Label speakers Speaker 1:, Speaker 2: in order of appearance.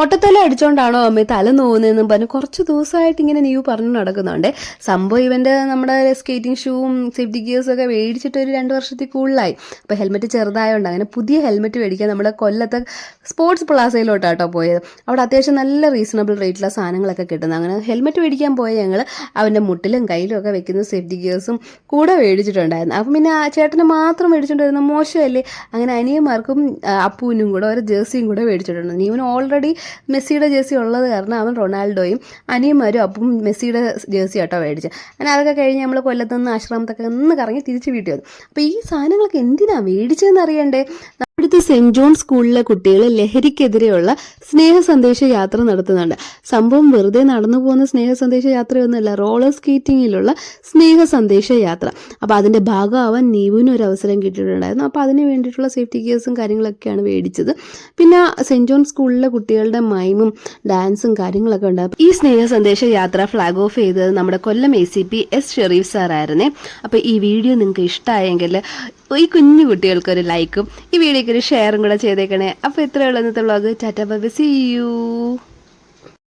Speaker 1: മൊട്ടത്തല അടിച്ചോണ്ടാണോ അമ്മ തല നോവുന്നതെന്നും പറഞ്ഞ് കുറച്ച് ദിവസമായിട്ട് ഇങ്ങനെ നീ പറഞ്ഞു നടക്കുന്നുണ്ട്. സംഭവം ഇവൻ്റെ നമ്മുടെ സ്കേറ്റിംഗ് ഷൂവും സേഫ്റ്റി ഗിയേഴ്സും ഒക്കെ മേടിച്ചിട്ട് ഒരു 2 വർഷത്തിൽ കൂടുതലായി. അപ്പോൾ ഹെൽമെറ്റ് ചെറുതായതുകൊണ്ട് അങ്ങനെ പുതിയ ഹെൽമെറ്റ് മേടിക്കാൻ നമ്മുടെ കൊല്ലത്തെ സ്പോർട്സ് പ്ലാസയിലോട്ടാട്ടോ പോയത്. അവിടെ അത്യാവശ്യം നല്ല റീസണബിൾ റേറ്റിലുള്ള സാധനങ്ങളൊക്കെ കിട്ടുന്നത്. അങ്ങനെ ഹെൽമെറ്റ് മേടിക്കാൻ പോയ ഞങ്ങൾ അവൻ്റെ മുട്ടിലും കയ്യിലും ഒക്കെ വെക്കുന്ന സേഫ്റ്റി ഗിയേഴ്സും കൂടെ മേടിച്ചിട്ടുണ്ടായിരുന്നു. അപ്പം പിന്നെ ആ ചേട്ടന് മാത്രം മേടിച്ചിട്ടുണ്ടായിരുന്നു, മോശമല്ലേ? അങ്ങനെ അനിയന്മാർക്കും അപ്പൂവിനും കൂടെ ഒരു ജേഴ്സിയും കൂടെ മേടിച്ചിട്ടുണ്ട്. നീവന് ഓൾറെഡി മെസ്സിയുടെ ജേഴ്സി ഉള്ളത് കാരണം അവൻ റൊണാൾഡോയും അനിയന്മാരും അപ്പം മെസ്സിയുടെ ജേഴ്സി ആട്ടോ മേടിച്ചത്. അങ്ങനെ അതൊക്കെ കഴിഞ്ഞ് നമ്മൾ കൊല്ലത്ത് നിന്ന് ആശ്രമത്തൊക്കെ ഒന്ന് കറങ്ങി തിരിച്ച് വീട്ടിൽ വന്നു. അപ്പോൾ ഈ സാധനങ്ങളൊക്കെ എന്തിനാണ് മേടിച്ചതെന്ന് അറിയണ്ടേ? ഇവിടുത്തെ സെൻറ് ജോൺ സ്കൂളിലെ കുട്ടികൾ ലഹരിക്കെതിരെയുള്ള സ്നേഹ സന്ദേശ യാത്ര നടത്തുന്നുണ്ട്. സംഭവം വെറുതെ നടന്നു പോകുന്ന സ്നേഹ സന്ദേശ യാത്രയൊന്നുമല്ല, റോളർ സ്കേറ്റിങ്ങിലുള്ള സ്നേഹ സന്ദേശ യാത്ര. അപ്പോൾ അതിൻ്റെ ഭാഗമാവാൻ നീവിനും ഒരു അവസരം കിട്ടിയിട്ടുണ്ടായിരുന്നു. അപ്പോൾ അതിന് വേണ്ടിയിട്ടുള്ള സേഫ്റ്റി ഗിയേഴ്സും കാര്യങ്ങളൊക്കെയാണ് മേടിച്ചത്. പിന്നെ സെൻറ് ജോൺ സ്കൂളിലെ കുട്ടികളുടെ മൈമും ഡാൻസും കാര്യങ്ങളൊക്കെ ഉണ്ട്. ഈ സ്നേഹ സന്ദേശ യാത്ര ഫ്ലാഗ് ഓഫ് ചെയ്തത് നമ്മുടെ കൊല്ലം ACP S ഷെരീഫ് സാറായിരുന്നേ. അപ്പോൾ ഈ വീഡിയോ നിങ്ങൾക്ക് ഇഷ്ടമായെങ്കിൽ ഈ കുഞ്ഞു കുട്ടികൾക്കൊരു ലൈക്കും ഈ വീഡിയോയ്ക്ക് ഒരു ഷെയറും കൂടെ ചെയ്തേക്കണേ. അപ്പോൾ ഇത്രയുള്ള ഇന്നത്തെ vlog. Tata bye bye, see U.